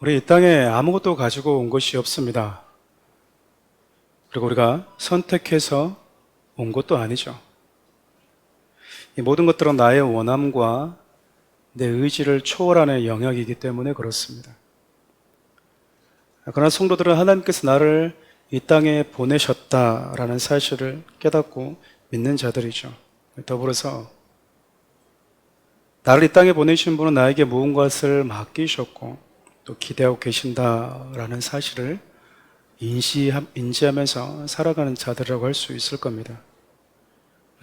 우리 이 땅에 아무것도 가지고 온 것이 없습니다. 그리고 우리가 선택해서 온 것도 아니죠. 이 모든 것들은 나의 원함과 내 의지를 초월하는 영역이기 때문에 그렇습니다. 그러나 성도들은 하나님께서 나를 이 땅에 보내셨다라는 사실을 깨닫고 믿는 자들이죠. 더불어서 나를 이 땅에 보내신 분은 나에게 무언가를 맡기셨고 또 기대하고 계신다라는 사실을 인지하면서 살아가는 자들이라고 할 수 있을 겁니다.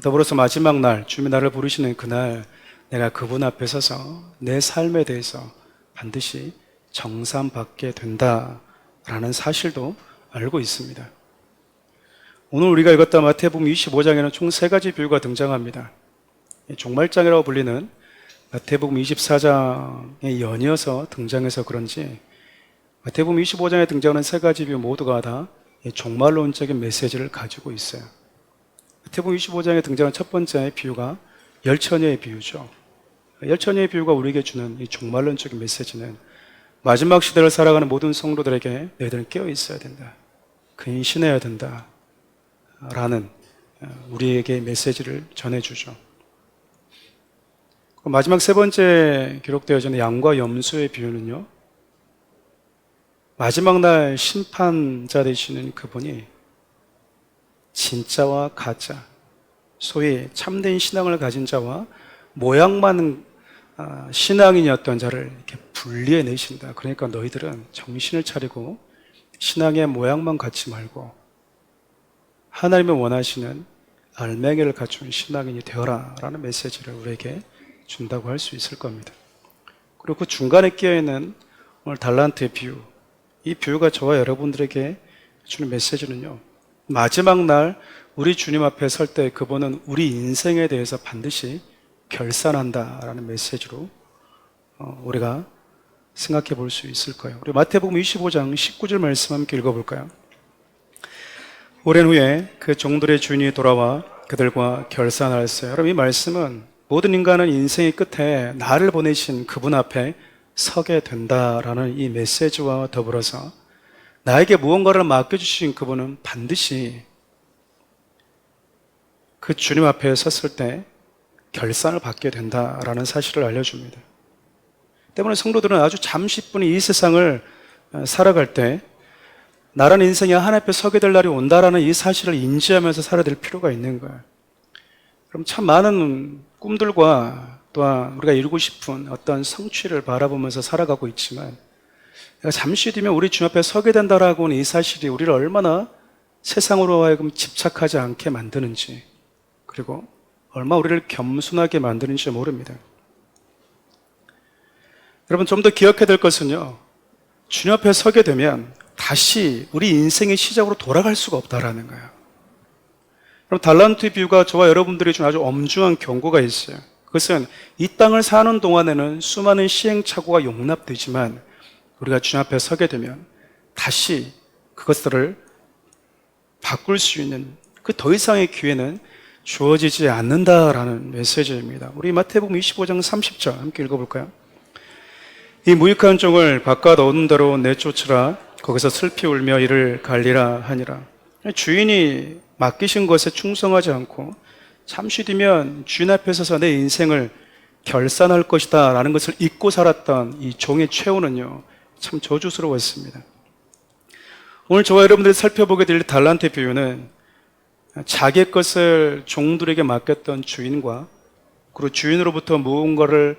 더불어서 마지막 날, 주님이 나를 부르시는 그날 내가 그분 앞에 서서 내 삶에 대해서 반드시 정산받게 된다라는 사실도 알고 있습니다. 오늘 우리가 읽었던 마태복음 25장에는 총 3가지 비유가 등장합니다. 종말장이라고 불리는 마태복음 24장에 연이어서 등장해서 그런지 마태복음 25장에 등장하는 3가지 비유 모두가 다 종말론적인 메시지를 가지고 있어요. 마태복음 25장에 등장하는 첫 번째 비유가 열처녀의 비유죠. 열처녀의 비유가 우리에게 주는 이 종말론적인 메시지는 마지막 시대를 살아가는 모든 성도들에게 너희들은 깨어 있어야 된다, 근신해야 된다 라는 우리에게 메시지를 전해주죠. 마지막 3번째 기록되어지는 양과 염소의 비유는요, 마지막 날 심판자 되시는 그분이 진짜와 가짜, 소위 참된 신앙을 가진 자와 모양만 신앙인이었던 자를 이렇게 분리해 내신다. 그러니까 너희들은 정신을 차리고 신앙의 모양만 갖지 말고 하나님이 원하시는 알맹이를 갖춘 신앙인이 되어라 라는 메시지를 우리에게 준다고 할 수 있을 겁니다. 그리고 그 중간에 끼어있는 오늘 달란트의 비유, 이 비유가 저와 여러분들에게 주는 메시지는요, 마지막 날 우리 주님 앞에 설 때 그분은 우리 인생에 대해서 반드시 결산한다라는 메시지로 우리가 생각해 볼 수 있을 거예요. 우리 마태복음 25장 19절 말씀 함께 읽어볼까요? 오랜 후에 그 종들의 주인이 돌아와 그들과 결산하였어요. 여러분, 이 말씀은 모든 인간은 인생의 끝에 나를 보내신 그분 앞에 서게 된다라는 이 메시지와 더불어서 나에게 무언가를 맡겨주신 그분은 반드시 그 주님 앞에 섰을 때 결산을 받게 된다라는 사실을 알려줍니다. 때문에 성도들은 아주 잠시뿐이 이 세상을 살아갈 때 나라는 인생이 하나님 앞에 서게 될 날이 온다라는 이 사실을 인지하면서 살아야 될 필요가 있는 거예요. 그럼 참 많은 꿈들과 또한 우리가 이루고 싶은 어떤 성취를 바라보면서 살아가고 있지만 잠시 뒤면 우리 주님 앞에 서게 된다라고 하는 이 사실이 우리를 얼마나 세상으로 하여금 집착하지 않게 만드는지, 그리고 얼마나 우리를 겸손하게 만드는지 모릅니다. 여러분, 좀 더 기억해야 될 것은요, 주님 앞에 서게 되면 다시 우리 인생의 시작으로 돌아갈 수가 없다라는 거예요. 그럼 달란트 비유가 저와 여러분들이 준 아주 엄중한 경고가 있어요. 그것은 이 땅을 사는 동안에는 수많은 시행착오가 용납되지만 우리가 주님 앞에 서게 되면 다시 그것들을 바꿀 수 있는 그 더 이상의 기회는 주어지지 않는다라는 메시지입니다. 우리 마태복음 25장 30절 함께 읽어볼까요? 이 무익한 종을 바깥 어두운 데로 내쫓으라. 거기서 슬피 울며 이를 갈리라 하니라. 주인이 맡기신 것에 충성하지 않고 잠시 뒤면 주인 앞에 서서 내 인생을 결산할 것이다 라는 것을 잊고 살았던 이 종의 최후는요, 참 저주스러웠습니다. 오늘 저와 여러분들이 살펴보게 될 달란트 비유는 자기 것을 종들에게 맡겼던 주인과 그리고 주인으로부터 무언가를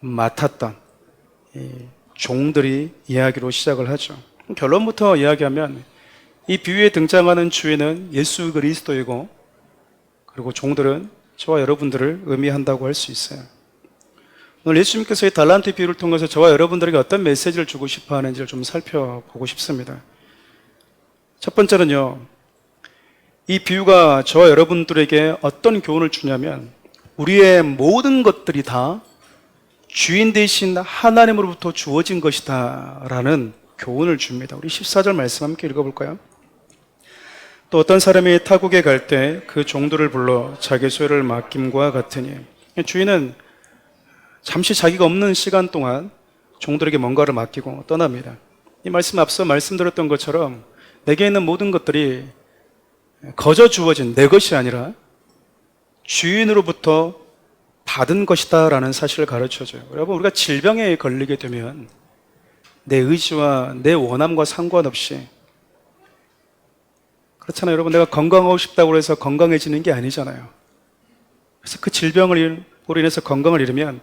맡았던 종들이 이야기로 시작을 하죠. 결론부터 이야기하면 이 비유에 등장하는 주인은 예수 그리스도이고, 그리고 종들은 저와 여러분들을 의미한다고 할 수 있어요. 오늘 예수님께서 이 달란트 비유를 통해서 저와 여러분들에게 어떤 메시지를 주고 싶어 하는지를 좀 살펴보고 싶습니다. 첫 번째는요, 이 비유가 저와 여러분들에게 어떤 교훈을 주냐면 우리의 모든 것들이 다 주인 되신 하나님으로부터 주어진 것이다 라는 교훈을 줍니다. 우리 14절 말씀 함께 읽어볼까요? 또 어떤 사람이 타국에 갈 때 그 종들을 불러 자기 소유를 맡김과 같으니, 주인은 잠시 자기가 없는 시간 동안 종들에게 뭔가를 맡기고 떠납니다. 이 말씀 앞서 말씀드렸던 것처럼 내게 있는 모든 것들이 거저 주어진 내 것이 아니라 주인으로부터 받은 것이다 라는 사실을 가르쳐줘요. 여러분, 우리가 질병에 걸리게 되면 내 의지와 내 원함과 상관없이, 그렇잖아요. 여러분, 내가 건강하고 싶다고 해서 건강해지는 게 아니잖아요. 그래서 그 질병으로 인해서 건강을 잃으면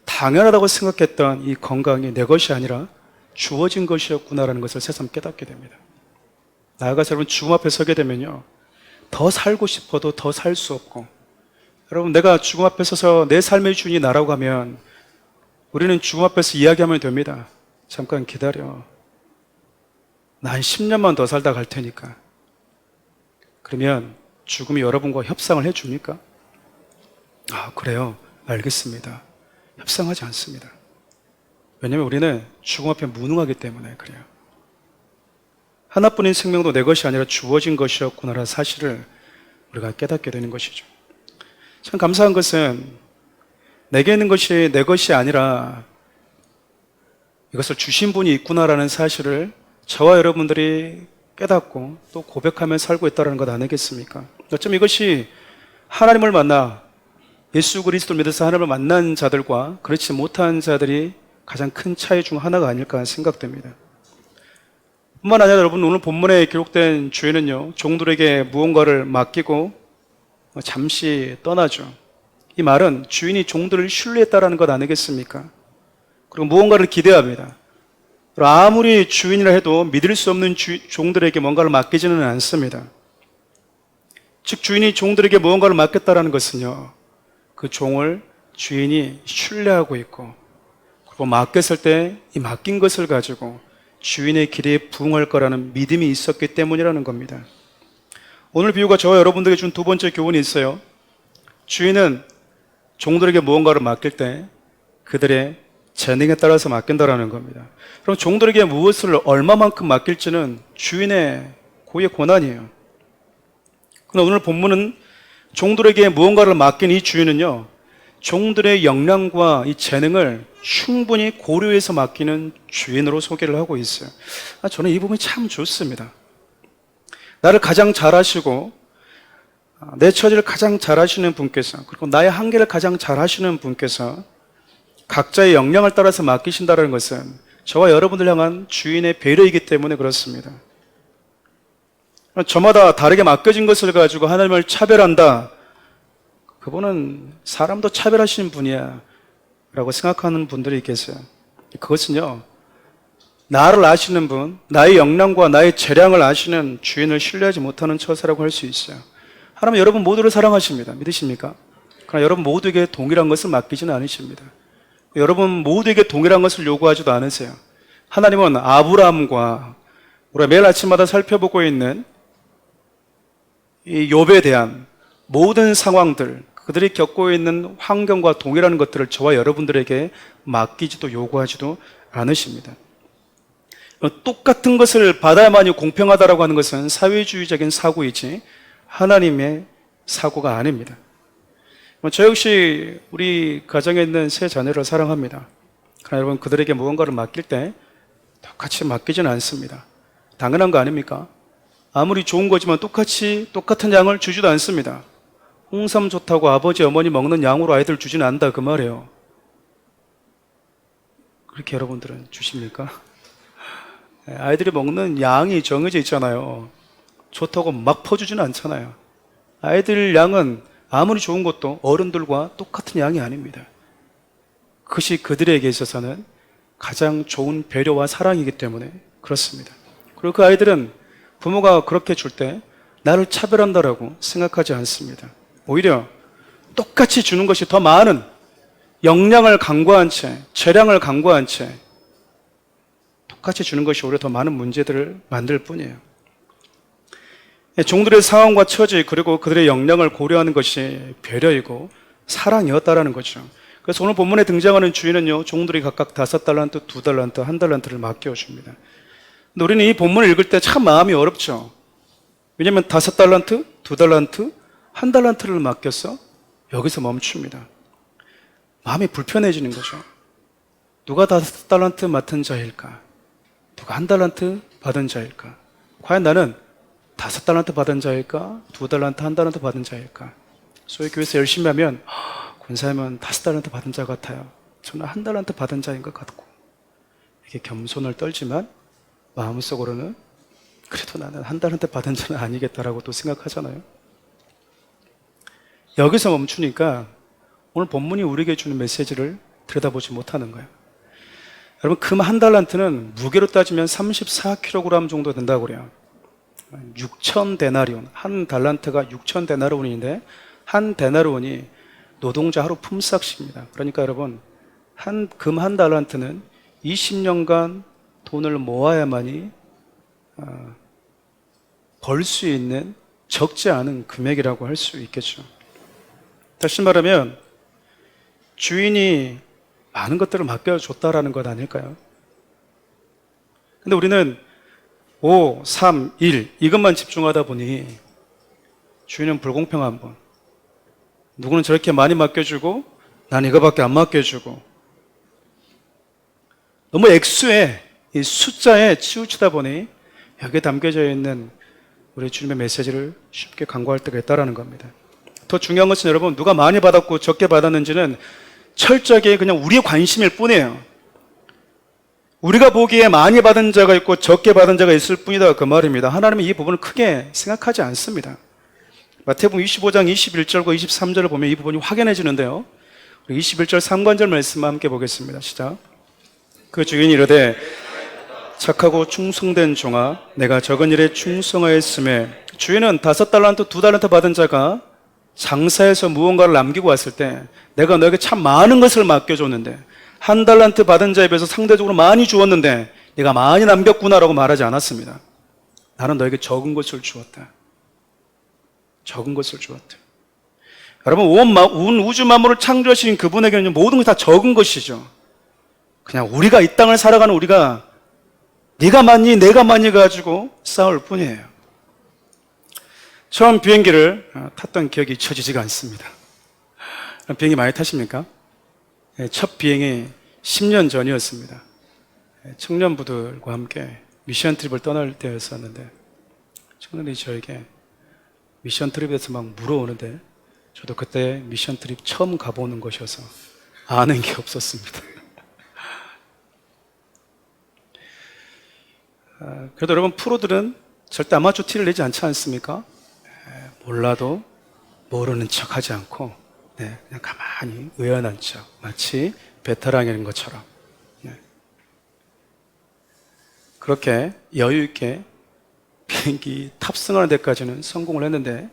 당연하다고 생각했던 이 건강이 내 것이 아니라 주어진 것이었구나라는 것을 새삼 깨닫게 됩니다. 나아가서 여러분, 죽음 앞에 서게 되면요, 더 살고 싶어도 더 살 수 없고, 여러분, 내가 죽음 앞에 서서 내 삶의 주인이 나라고 하면 우리는 죽음 앞에서 이야기하면 됩니다. 잠깐 기다려. 나 한 10년만 더 살다 갈 테니까. 그러면 죽음이 여러분과 협상을 해줍니까? 아, 그래요? 알겠습니다. 협상하지 않습니다. 왜냐하면 우리는 죽음 앞에 무능하기 때문에 그래요. 하나뿐인 생명도 내 것이 아니라 주어진 것이었구나라는 사실을 우리가 깨닫게 되는 것이죠. 참 감사한 것은 내게 있는 것이 내 것이 아니라 이것을 주신 분이 있구나라는 사실을 저와 여러분들이 깨닫고 또 고백하며 살고 있다는 것 아니겠습니까? 어쩜 이것이 하나님을 만나 예수 그리스도를 믿어서 하나님을 만난 자들과 그렇지 못한 자들이 가장 큰 차이 중 하나가 아닐까 생각됩니다. 뿐만 아니라 여러분, 오늘 본문에 기록된 주인은요, 종들에게 무언가를 맡기고 잠시 떠나죠. 이 말은 주인이 종들을 신뢰했다는 것 아니겠습니까? 그리고 무언가를 기대합니다. 아무리 주인이라 해도 믿을 수 없는 종들에게 뭔가를 맡기지는 않습니다. 즉, 주인이 종들에게 무언가를 맡겼다는 것은요, 그 종을 주인이 신뢰하고 있고, 그리고 맡겼을 때 이 맡긴 것을 가지고 주인의 길에 부응할 거라는 믿음이 있었기 때문이라는 겁니다. 오늘 비유가 저와 여러분들에게 준 두 번째 교훈이 있어요. 주인은 종들에게 무언가를 맡길 때 그들의 재능에 따라서 맡긴다라는 겁니다. 그럼 종들에게 무엇을 얼마만큼 맡길지는 주인의 고유의 권한이에요. 그러나 오늘 본문은 종들에게 무언가를 맡긴 이 주인은요, 종들의 역량과 이 재능을 충분히 고려해서 맡기는 주인으로 소개를 하고 있어요. 저는 이 부분이 참 좋습니다. 나를 가장 잘 아시고 내 처지를 가장 잘 아시는 분께서, 그리고 나의 한계를 가장 잘 아시는 분께서 각자의 역량을 따라서 맡기신다는 것은 저와 여러분들 향한 주인의 배려이기 때문에 그렇습니다. 저마다 다르게 맡겨진 것을 가지고 하나님을 차별한다, 그분은 사람도 차별하시는 분이야 라고 생각하는 분들이 계세요. 그것은요, 나를 아시는 분, 나의 역량과 나의 재량을 아시는 주인을 신뢰하지 못하는 처사라고 할 수 있어요. 하나님은 여러분 모두를 사랑하십니다. 믿으십니까? 그러나 여러분 모두에게 동일한 것을 맡기지는 않으십니다. 여러분 모두에게 동일한 것을 요구하지도 않으세요. 하나님은 아브라함과 우리가 매일 아침마다 살펴보고 있는 이 욥에 대한 모든 상황들, 그들이 겪고 있는 환경과 동일한 것들을 저와 여러분들에게 맡기지도 요구하지도 않으십니다. 똑같은 것을 받아야만이 공평하다라고 하는 것은 사회주의적인 사고이지 하나님의 사고가 아닙니다. 저 역시 우리 가정에 있는 세 자녀를 사랑합니다. 그러나 여러분, 그들에게 무언가를 맡길 때 똑같이 맡기지는 않습니다. 당연한 거 아닙니까? 아무리 좋은 거지만 똑같은 양을 주지도 않습니다. 홍삼 좋다고 아버지 어머니 먹는 양으로 아이들 주지는 않는다, 그 말이에요. 그렇게 여러분들은 주십니까? 아이들이 먹는 양이 정해져 있잖아요. 좋다고 막 퍼주지는 않잖아요. 아이들 양은 아무리 좋은 것도 어른들과 똑같은 양이 아닙니다. 그것이 그들에게 있어서는 가장 좋은 배려와 사랑이기 때문에 그렇습니다. 그리고 그 아이들은 부모가 그렇게 줄 때 나를 차별한다라고 생각하지 않습니다. 오히려 똑같이 주는 것이 더 많은 역량을 강구한 채, 재량을 강구한 채 똑같이 주는 것이 오히려 더 많은 문제들을 만들 뿐이에요. 종들의 상황과 처지, 그리고 그들의 역량을 고려하는 것이 배려이고 사랑이었다라는 거죠. 그래서 오늘 본문에 등장하는 주인은요, 종들이 각각 5달란트, 2달란트, 1달란트를 맡겨줍니다. 근데 우리는 이 본문을 읽을 때 참 마음이 어렵죠. 왜냐하면 5달란트, 2달란트, 1달란트를 맡겼어? 여기서 멈춥니다. 마음이 불편해지는 거죠. 누가 5달란트 맡은 자일까? 누가 1달란트 받은 자일까? 과연 나는 5달란트 받은 자일까? 2달란트, 1달란트 받은 자일까? 소위 교회에서 열심히 하면 권사님은 5달란트 받은 자 같아요. 저는 1달란트 받은 자인 것 같고, 이렇게 겸손을 떨지만 마음속으로는 그래도 나는 1달란트 받은 자는 아니겠다라고 또 생각하잖아요. 여기서 멈추니까 오늘 본문이 우리에게 주는 메시지를 들여다보지 못하는 거예요. 여러분, 금 1달란트는 무게로 따지면 34kg 정도 된다고 그래요. 6,000데나리온, 한 달란트가 6,000데나리온인데 한 데나리온이 노동자 하루 품삯입니다. 그러니까 여러분, 금 한 달란트는 20년간 돈을 모아야만이 벌 수 있는 적지 않은 금액이라고 할 수 있겠죠. 다시 말하면 주인이 많은 것들을 맡겨줬다라는 것 아닐까요? 근데 우리는 5, 3, 1 이것만 집중하다 보니 주인은 불공평한 분, 누구는 저렇게 많이 맡겨주고 난 이거밖에 안 맡겨주고, 너무 액수에, 이 숫자에 치우치다 보니 여기에 담겨져 있는 우리 주님의 메시지를 쉽게 간과할 때가 있다는 겁니다. 더 중요한 것은 여러분, 누가 많이 받았고 적게 받았는지는 철저하게 그냥 우리의 관심일 뿐이에요. 우리가 보기에 많이 받은 자가 있고 적게 받은 자가 있을 뿐이다, 그 말입니다. 하나님은 이 부분을 크게 생각하지 않습니다. 마태복음 25장 21절과 23절을 보면 이 부분이 확연해지는데요. 21절 3관절 말씀 함께 보겠습니다. 시작. 그 주인이 이르되 착하고 충성된 종아, 내가 적은 일에 충성하였음에. 주인은 5달란트, 2달란트 받은 자가 장사해서 무언가를 남기고 왔을 때 내가 너에게 참 많은 것을 맡겨줬는데, 1달란트 받은 자에 비해서 상대적으로 많이 주었는데 네가 많이 남겼구나라고 말하지 않았습니다. 나는 너에게 적은 것을 주었다. 적은 것을 주었다. 여러분, 온 우주 만물을 창조하신 그분에게는 모든 것이 다 적은 것이죠. 그냥 우리가 이 땅을 살아가는 우리가 네가 많니 내가 많니 가지고 싸울 뿐이에요. 처음 비행기를 탔던 기억이 잊혀지지가 않습니다. 비행기 많이 타십니까? 첫 비행이 10년 전이었습니다. 청년부들과 함께 미션 트립을 떠날 때였었는데, 청년들이 저에게 미션 트립에서 막 물어오는데 저도 그때 미션 트립 처음 가보는 것이어서 아는 게 없었습니다. 그래도 여러분, 프로들은 절대 아마추어 티를 내지 않지 않습니까? 몰라도 모르는 척 하지 않고 그냥 가만히 의연한 척, 마치 베테랑인 것처럼 그렇게 여유 있게 비행기 탑승하는 데까지는 성공을 했는데,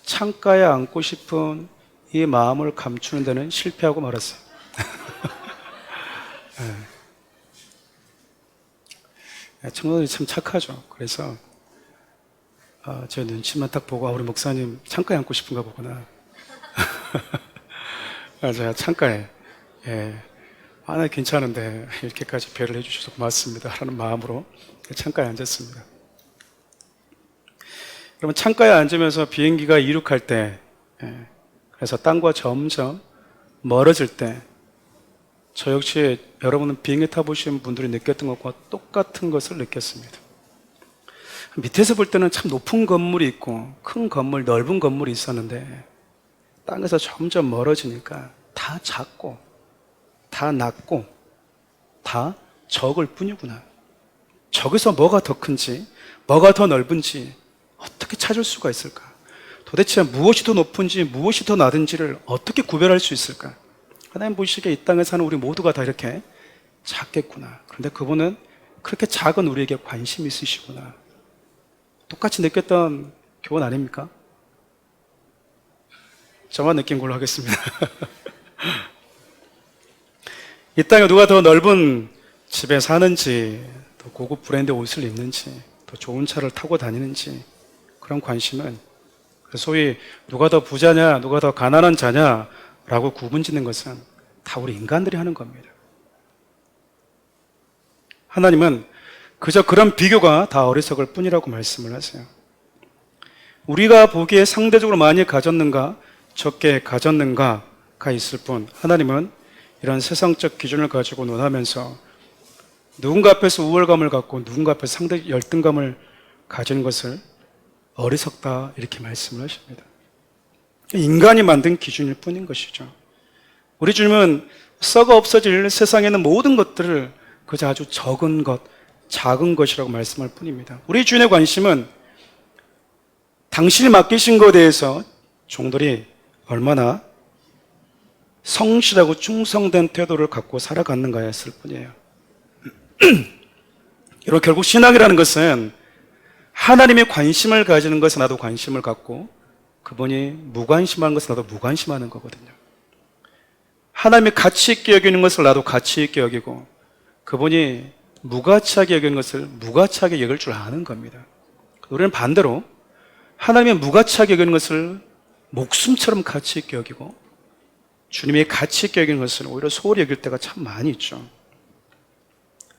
창가에 앉고 싶은 이 마음을 감추는 데는 실패하고 말았어요. 청년들이 참 착하죠. 그래서 제 눈치만 딱 보고 우리 목사님 창가에 앉고 싶은가 보구나. 제가 창가에 나 괜찮은데 이렇게까지 배를 해주셔서 고맙습니다 라는 마음으로 창가에 앉았습니다. 여러분, 창가에 앉으면서 비행기가 이륙할 때, 그래서 땅과 점점 멀어질 때, 저 역시 여러분은 비행기 타보신 분들이 느꼈던 것과 똑같은 것을 느꼈습니다. 밑에서 볼 때는 참 높은 건물이 있고 큰 건물, 넓은 건물이 있었는데 땅에서 점점 멀어지니까 다 작고 다 낮고 다 적을 뿐이구나. 저기서 뭐가 더 큰지, 뭐가 더 넓은지 어떻게 찾을 수가 있을까? 도대체 무엇이 더 높은지 무엇이 더 낮은지를 어떻게 구별할 수 있을까? 하나님 보시기에 이 땅에 사는 우리 모두가 다 이렇게 작겠구나. 그런데 그분은 그렇게 작은 우리에게 관심이 있으시구나. 똑같이 느꼈던 교훈 아닙니까? 저만 느낀 걸로 하겠습니다. 이 땅에 누가 더 넓은 집에 사는지, 더 고급 브랜드 옷을 입는지, 더 좋은 차를 타고 다니는지, 그런 관심은 소위 누가 더 부자냐, 누가 더 가난한 자냐라고 구분짓는 것은 다 우리 인간들이 하는 겁니다. 하나님은 그저 그런 비교가 다 어리석을 뿐이라고 말씀을 하세요. 우리가 보기에 상대적으로 많이 가졌는가 적게 가졌는가가 있을 뿐, 하나님은 이런 세상적 기준을 가지고 논하면서 누군가 앞에서 우월감을 갖고 누군가 앞에서 상대 열등감을 가지는 것을 어리석다 이렇게 말씀을 하십니다. 인간이 만든 기준일 뿐인 것이죠. 우리 주님은 썩어 없어질 세상에는 모든 것들을 그저 아주 적은 것, 작은 것이라고 말씀할 뿐입니다. 우리 주님의 관심은 당신이 맡기신 것에 대해서 종들이 얼마나 성실하고 충성된 태도를 갖고 살아갔는가 했을 뿐이에요. 여러분, 결국 신앙이라는 것은 하나님의 관심을 가지는 것에 나도 관심을 갖고 그분이 무관심한 것에 나도 무관심하는 거거든요. 하나님이 가치 있게 여기는 것을 나도 가치 있게 여기고 그분이 무가치하게 여기는 것을 무가치하게 여길 줄 아는 겁니다. 우리는 반대로 하나님의 무가치하게 여기는 것을 목숨처럼 가치 있게 여기고 주님의 가치 있게 여기는 것을 오히려 소홀히 여길 때가 참 많이 있죠.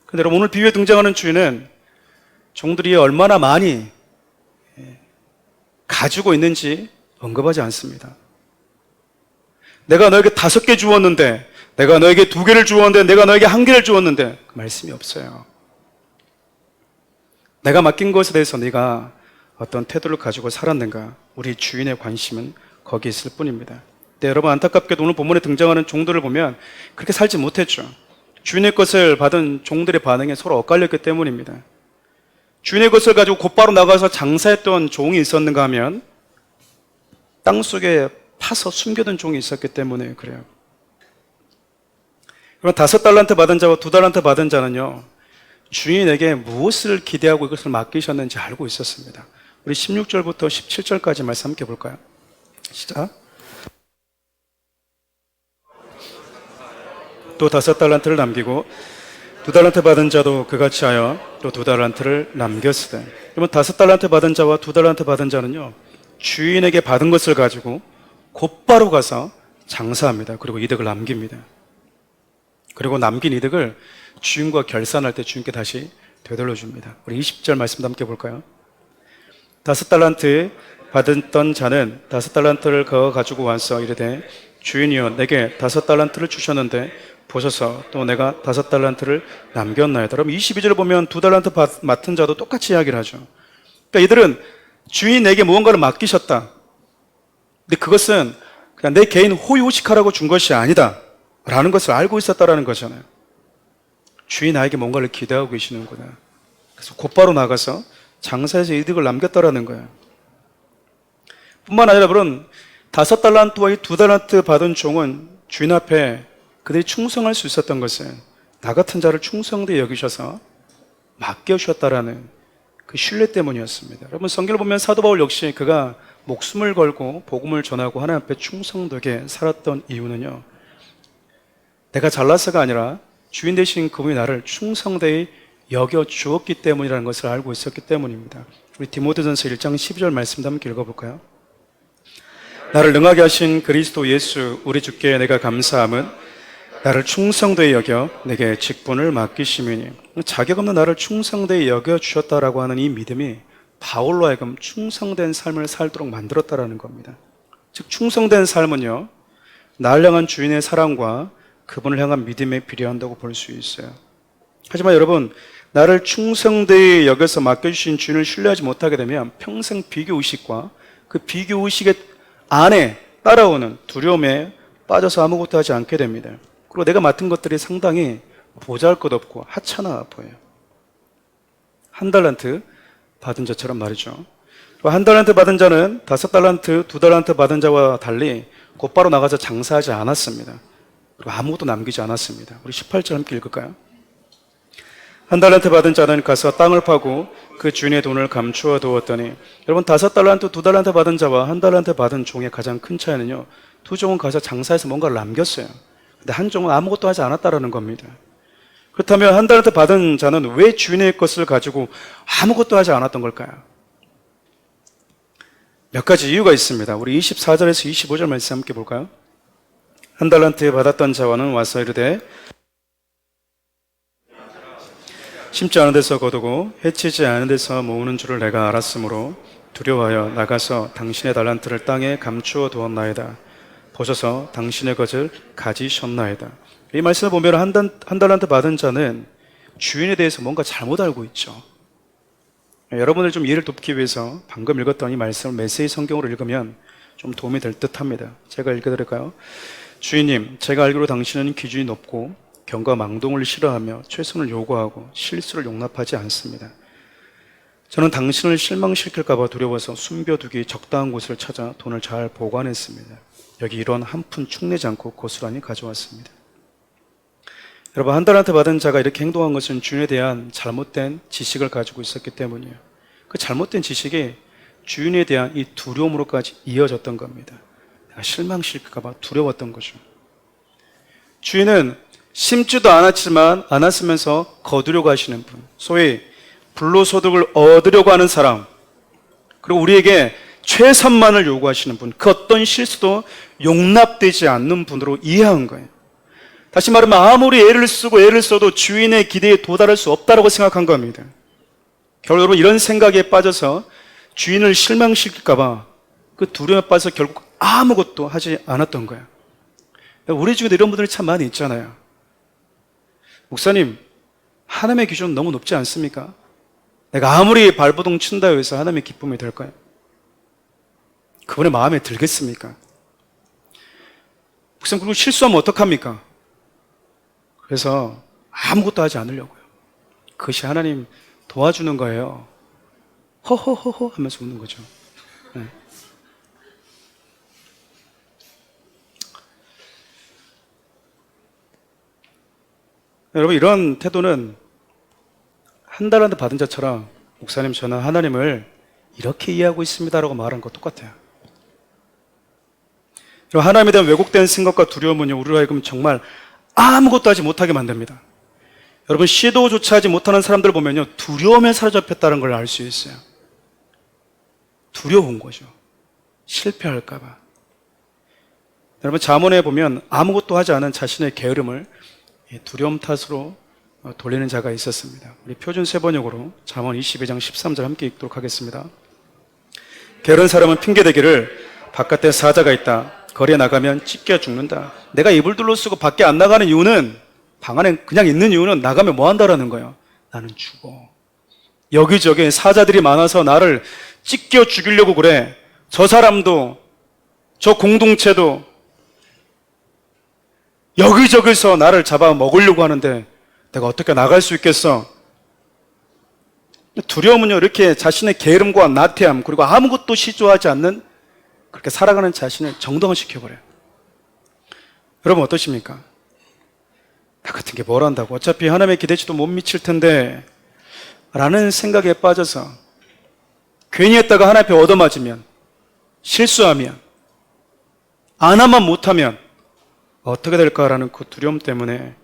그런데 여러분, 오늘 비유에 등장하는 주인은 종들이 얼마나 많이 가지고 있는지 언급하지 않습니다. 내가 너에게 5개 주었는데, 내가 너에게 2개를 주었는데, 내가 너에게 1개를 주었는데 그 말씀이 없어요. 내가 맡긴 것에 대해서 네가 어떤 태도를 가지고 살았는가, 우리 주인의 관심은 거기에 있을 뿐입니다. 네, 여러분, 안타깝게도 오늘 본문에 등장하는 종들을 보면 그렇게 살지 못했죠. 주인의 것을 받은 종들의 반응에 서로 엇갈렸기 때문입니다. 주인의 것을 가지고 곧바로 나가서 장사했던 종이 있었는가 하면 땅 속에 파서 숨겨둔 종이 있었기 때문에 그래요. 그럼 5달란트 받은 자와 2달란트 받은 자는요, 주인에게 무엇을 기대하고 이것을 맡기셨는지 알고 있었습니다. 우리 16절부터 17절까지 말씀 함께 볼까요? 시작. 또 5달란트를 남기고 2달란트 받은 자도 그같이 하여 또 2달란트를 남겼으되. 그러면 5달란트 받은 자와 2달란트 받은 자는요, 주인에게 받은 것을 가지고 곧바로 가서 장사합니다. 그리고 이득을 남깁니다. 그리고 남긴 이득을 주인과 결산할 때 주인께 다시 되돌려 줍니다. 우리 20절 말씀도 함께 볼까요? 5달란트 받았던 자는 5달란트를 그어 가지고 와서 이르되 주인이여 내게 5달란트를 주셨는데 보셔서 또 내가 5달란트를 남겼나이다. 그럼 22절을 보면 2달란트 맡은 자도 똑같이 이야기를 하죠. 그러니까 이들은 주인에게 무언가를 맡기셨다. 근데 그것은 그냥 내 개인 호의호식하라고 준 것이 아니다 라는 것을 알고 있었다라는 거잖아요. 주인 나에게 뭔가를 기대하고 계시는구나. 그래서 곧바로 나가서 장사해서 이득을 남겼다라는 거예요. 뿐만 아니라 여러분, 5달란트와 이 2달란트 받은 종은 주인 앞에 그들이 충성할 수 있었던 것은 나 같은 자를 충성되게 여기셔서 맡겨주셨다라는 그 신뢰 때문이었습니다. 여러분, 성경을 보면 사도 바울 역시 그가 목숨을 걸고 복음을 전하고 하나님 앞에 충성되게 살았던 이유는요, 내가 잘나서가 아니라 주인 되신 그분이 나를 충성되게 여겨 주었기 때문이라는 것을 알고 있었기 때문입니다. 우리 디모데전서 1장 12절 말씀도 함께 읽어볼까요? 나를 능하게 하신 그리스도 예수 우리 주께 내가 감사함은 나를 충성되게 여겨 내게 직분을 맡기심이니. 자격 없는 나를 충성되게 여겨 주셨다라고 하는 이 믿음이 바울로 하여금 충성된 삶을 살도록 만들었다라는 겁니다. 즉 충성된 삶은요, 나를 향한 주인의 사랑과 그분을 향한 믿음에 비례한다고 볼 수 있어요. 하지만 여러분, 나를 충성되게 여겨서 맡겨주신 주인을 신뢰하지 못하게 되면 평생 비교의식과 그 비교의식의 안에 따라오는 두려움에 빠져서 아무것도 하지 않게 됩니다. 그리고 내가 맡은 것들이 상당히 보잘것없고 하찮아 보여요. 1달란트 받은 자처럼 말이죠. 1달란트 받은 자는 5달란트, 2달란트 받은 자와 달리 곧바로 나가서 장사하지 않았습니다. 그리고 아무것도 남기지 않았습니다. 우리 18절 함께 읽을까요? 1달란트 받은 자는 가서 땅을 파고 그 주인의 돈을 감추어 두었더니. 여러분, 5달란트, 2달란트 받은 자와 1달란트 받은 종의 가장 큰 차이는요, 2종은 가서 장사해서 뭔가를 남겼어요. 근데 한 종은 아무것도 하지 않았다라는 겁니다. 그렇다면 1달란트 받은 자는 왜 주인의 것을 가지고 아무것도 하지 않았던 걸까요? 몇 가지 이유가 있습니다. 우리 24절에서 25절 말씀 함께 볼까요? 1달란트 받았던 자와는 와서 이르되 심지 않은 데서 거두고 해치지 않은 데서 모으는 줄을 내가 알았으므로 두려워하여 나가서 당신의 달란트를 땅에 감추어 두었나이다. 보셔서 당신의 것을 가지셨나이다. 이 말씀을 보면 한 달란트 받은 자는 주인에 대해서 뭔가 잘못 알고 있죠. 여러분을 좀 이해를 돕기 위해서 방금 읽었던 이 말씀을 메시지 성경으로 읽으면 좀 도움이 될 듯 합니다. 제가 읽어드릴까요? 주인님, 제가 알기로 당신은 기준이 높고 경과 망동을 싫어하며 최선을 요구하고 실수를 용납하지 않습니다. 저는 당신을 실망시킬까 봐 두려워서 숨겨두기 적당한 곳을 찾아 돈을 잘 보관했습니다. 여기 이런 한 푼 축내지 않고 고스란히 가져왔습니다. 여러분, 한 달란트 받은 자가 이렇게 행동한 것은 주인에 대한 잘못된 지식을 가지고 있었기 때문이에요. 그 잘못된 지식이 주인에 대한 이 두려움으로까지 이어졌던 겁니다. 내가 실망시킬까 봐 두려웠던 거죠. 주인은 심지도 않았으면서 거두려고 하시는 분, 소위 불로소득을 얻으려고 하는 사람, 그리고 우리에게 최선만을 요구하시는 분, 그 어떤 실수도 용납되지 않는 분으로 이해한 거예요. 다시 말하면 아무리 애를 쓰고 애를 써도 주인의 기대에 도달할 수 없다고 생각한 겁니다. 결국 여러분, 이런 생각에 빠져서 주인을 실망시킬까 봐 그 두려움에 빠져서 결국 아무것도 하지 않았던 거예요. 우리 중에도 이런 분들이 참 많이 있잖아요. 목사님, 하나님의 기준은 너무 높지 않습니까? 내가 아무리 발버둥 친다 해서 하나님의 기쁨이 될까요? 그분의 마음에 들겠습니까? 목사님, 그리고 실수하면 어떡합니까? 그래서 아무것도 하지 않으려고요. 그것이 하나님 도와주는 거예요. 허허허허 하면서 웃는 거죠. 네. 여러분, 이런 태도는 한 달란트 받은 자처럼 목사님, 저는 하나님을 이렇게 이해하고 있습니다라고 말하는 거 똑같아요. 하나님에 대한 왜곡된 생각과 두려움은요, 우리로 하여금 정말 아무것도 하지 못하게 만듭니다. 여러분, 시도조차 하지 못하는 사람들 보면요, 두려움에 사로잡혔다는 걸 알 수 있어요. 두려운 거죠. 실패할까봐. 여러분, 잠언에 보면 아무것도 하지 않은 자신의 게으름을 두려움 탓으로 돌리는 자가 있었습니다. 우리 표준 세번역으로 잠언 22장 13절 함께 읽도록 하겠습니다. 게으른 사람은 핑계대기를 바깥에 사자가 있다. 거리에 나가면 찢겨 죽는다. 내가 이불 둘러쓰고 밖에 안 나가는 이유는, 방 안에 그냥 있는 이유는 나가면 뭐 한다라는 거예요. 나는 죽어. 여기저기 사자들이 많아서 나를 찢겨 죽이려고 그래. 저 사람도, 저 공동체도 여기저기서 나를 잡아 먹으려고 하는데 내가 어떻게 나갈 수 있겠어? 두려움은요, 이렇게 자신의 게으름과 나태함, 그리고 아무것도 시도하지 않는 그렇게 살아가는 자신을 정당화시켜버려요. 여러분, 어떠십니까? 나 같은 게 뭘 한다고, 어차피 하나님의 기대치도 못 미칠 텐데 라는 생각에 빠져서 괜히 했다가 하나님 앞에 얻어맞으면, 실수하면, 안 하면 못하면 어떻게 될까라는 그 두려움 때문에